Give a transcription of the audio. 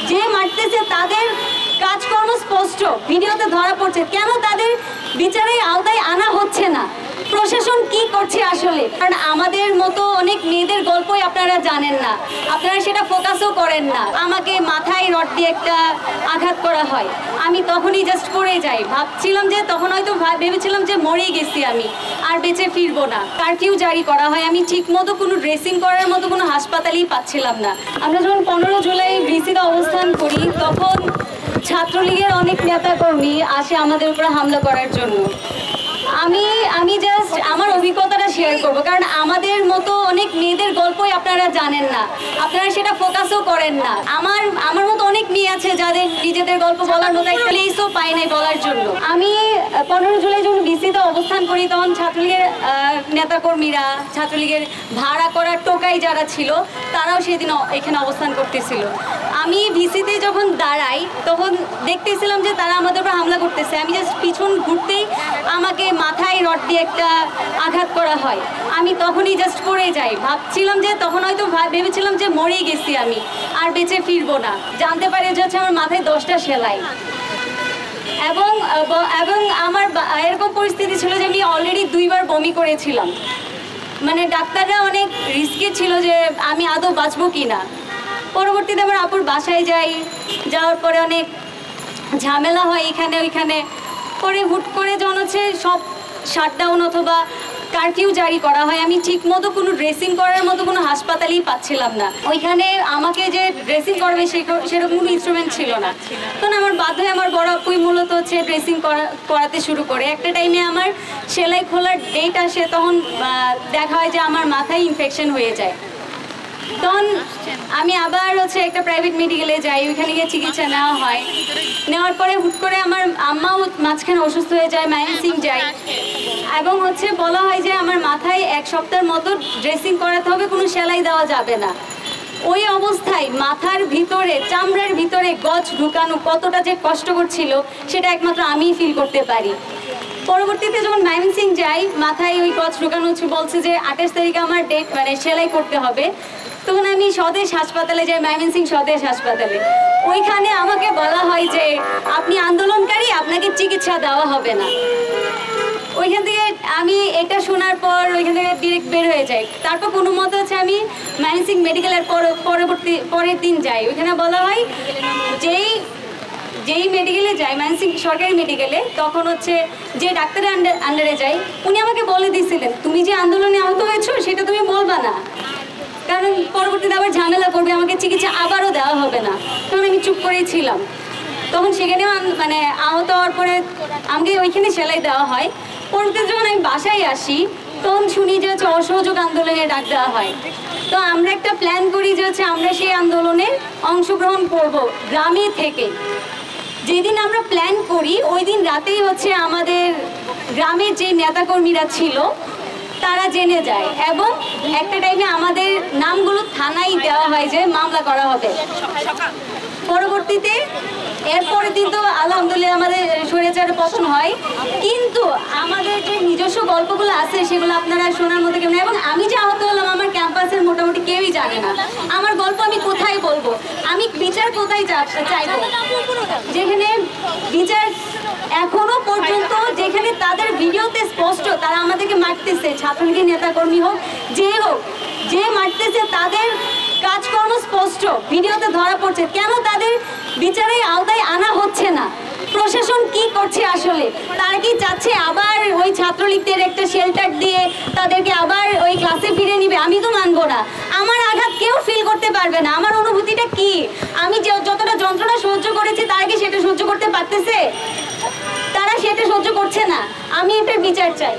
যে মারতেছে তাদের কাজকর্ম স্পষ্ট ভিডিওতে ধরা পড়ছে, কেন তাদের বিচারের আওতায় আনা হচ্ছে না? প্রশাসন কি করছে আসলে? কারণ আমাদের মতো অনেক মেয়েদের গল্পই আপনারা জানেন না, আপনারা সেটা ফোকাসও করেন না। আমাকে মাথায় রড দিয়ে একটা আঘাত করা হয়, আমি তখনই জাস্ট পড়ে যাই। ভাবছিলাম যে তখন হয়তো ভেবেছিলাম যে মরে গেছি, আমি আর বেঁচে ফিরবো না। কারফিউ জারি করা হয়, আমি ঠিক মতো কোনো ড্রেসিং করার মতো কোনো হাসপাতালেই পাচ্ছিলাম না। আমরা যখন 15 জুলাই ভিসিতে অবস্থান করি, তখন ছাত্রলীগের অনেক নেতাকর্মী আসে আমাদের উপরে হামলা করার জন্য। আমি জাস্ট আমার অভিজ্ঞতাটা শেয়ার করবো, কারণ আমাদের মতো অনেক মেয়েদের গল্পই আপনারা জানেন না, আপনারা সেটা ফোকাসও করেন না। আমার মতো অনেক মেয়ে আছে যাদের নিজেদের গল্প বলার মতো একটা প্লেসও পাই নাই বলার জন্য। আমি 15 জুলাই যখন ভিসিতে অবস্থান করি, তখন ছাত্রলীগের নেতাকর্মীরা, ছাত্রলীগের ভাড়া করার টোকাই যারা ছিল, তারাও সেদিন এখানে অবস্থান করতেছিল। আমি ভিসিতে যখন দাঁড়াই, তখন দেখতেছিলাম যে তারা আমাদের উপর হামলা করতেছে। আমি জাস্ট পিছন ঘুরতেই আমাকে মাথায় রড দিয়ে একটা আঘাত করা হয়, আমি তখনই জাস্ট পড়ে যাই। ভাবছিলাম যে তখন হয়তো ভেবেছিলাম যে মরে গেছি, আমি আর বেঁচে ফিরবো না। জানতে পারি যে হচ্ছে আমার মাথায় 10টা সেলাই। এবং আমার এরকম পরিস্থিতি ছিল যে আমি অলরেডি 2বার বমি করেছিলাম। মানে ডাক্তাররা অনেক রিস্কি ছিল যে আমি আদৌ বাঁচবো কি না। পরবর্তীতে আমার আপুর বাসায় যাওয়ার পরে অনেক ঝামেলা হয় এখানে ওইখানে। পরে হুট করে যখন হচ্ছে সব শাটডাউন অথবা কারফিউ জারি করা হয়, আমি ঠিক মতো কোনো ড্রেসিং করার মতো কোনো হাসপাতালেই পাচ্ছিলাম না। ওইখানে আমাকে যে ড্রেসিং করবে সেরকম কোনো ইনস্ট্রুমেন্ট ছিল না। তখন আমার বাধ্য হয়ে আমার বড় আপুই মূলত হচ্ছে ড্রেসিং করাতে শুরু করে। একটা টাইমে আমার সেলাই খোলার ডেট আসে, তখন দেখা হয় যে আমার মাথায় ইনফেকশন হয়ে যায়। তখন আমি আবার হচ্ছে একটা প্রাইভেট মেডিকেলে যাই, ওইখানে গিয়ে চিকিৎসা নেওয়া হয়। নেওয়ার পরে হুট করে আমার আম্মাও মাঝখানে অসুস্থ হয়ে যায়, ময়মনসিংহ যাই, এবং হচ্ছে বলা হয় যে আমার মাথায় 1 সপ্তাহের মতো ড্রেসিং করাতে হবে, কোনো সেলাই দেওয়া যাবে না। ওই অবস্থায় মাথার ভিতরে, চামড়ার ভিতরে গজ ঢুকানো কতটা যে কষ্টকর ছিল, সেটা একমাত্র আমিই ফিল করতে পারি। পরবর্তীতে যখন ময়মনসিংহ যাই, মাথায় ওই গজ ঢুকানো বলছে যে 28 তারিখে আমার ডেট, মানে সেলাই করতে হবে। তখন আমি স্বদেশ হাসপাতালে যাই, ময়মনসিংহ স্বদেশ হাসপাতালে। ওইখানে আমাকে বলা হয় যে আপনি আন্দোলনকারী, আপনাকে চিকিৎসা দেওয়া হবে না। ওইখান থেকে আমি এটা শোনার পর ওইখান থেকে ডিরেক্ট বের হয়ে যাই। তারপর কোনো মতো হচ্ছে আমি ময়মনসিংহ মেডিকেলের পরের দিন যাই। ওইখানে বলা হয় যেই মেডিকেলে যাই, ময়মনসিংহ সরকারি মেডিকেলে, তখন হচ্ছে যে ডাক্তারের আন্ডারে যাই, উনি আমাকে বলে দিয়েছিলেন তুমি যে আন্দোলনে আহত হয়েছো সেটা তুমি বলবা না, কারণ পরবর্তীতে আবার ঝামেলা করবে, আমাকে চিকিৎসা আবারও দেওয়া হবে না। তখন আমি চুপ করেই ছিলাম। তখন সেখানেও মানে আহত হওয়ার পরে আমাকে ওইখানে সেলাই দেওয়া হয়। পরবর্তীতে যখন আমি বাসায় আসি, তখন শুনি যে হচ্ছে অসহযোগ আন্দোলনে ডাক দেওয়া হয়। তো আমরা একটা প্ল্যান করি যে হচ্ছে আমরা সেই আন্দোলনে অংশগ্রহণ করব গ্রামে থেকে। যেদিন আমরা প্ল্যান করি ওই দিন রাতেই হচ্ছে আমাদের গ্রামের যে নেতাকর্মীরা ছিল তারা জেনে যায়, এবং একটা টাইমে আমাদের নামগুলো থানায় দেওয়া হয় যে মামলা করা হবে। পরবর্তীতে এরপরের দিন তো আলহামদুলিল্লাহ আমাদের স্বৈরাচারের পতন হয়, কিন্তু আমাদের যে নিজস্ব গল্পগুলো আছে সেগুলো আপনারা শোনার মতো কেমন। এবং আমি যে আহত হলাম আমার ক্যাম্পাসের মোটামুটি কেউই জানে না আমার গল্প। আমি কোথায় বলবো, আমি বিচার কোথায় চাইবো, যেখানে বিচার এখনো পর্যন্ত, যেখানে তাদের ভিডিওতে স্পষ্ট তারা আমাদেরকে মারতেছে, ছাত্রলীগের নেতাকর্মী হোক যে মারতেছে তাদের কাজকর্ম স্পষ্ট ভিডিওতে ধরা পড়ছে, কেন তাদের বিচারের আওতায় আনা হচ্ছে না? প্রশাসন কি করছে আসলে? তারা কি চাচ্ছে আবার ওই ছাত্রলীগদের একটা শেল্টার দিয়ে তাদেরকে আবার ওই ক্লাসে ফিরে নিবে? আমি তো মানবো না। আমার আঘাত কেউ ফিল করতে পারবে না। আমার অনুভূতিটা কি, আমি যতটা যন্ত্রণা সহ্য করেছি তারা কি সেটা সহ্য করতে পারতেছে? তারা সেটা সহ্য করছে না। আমি এটার বিচার চাই।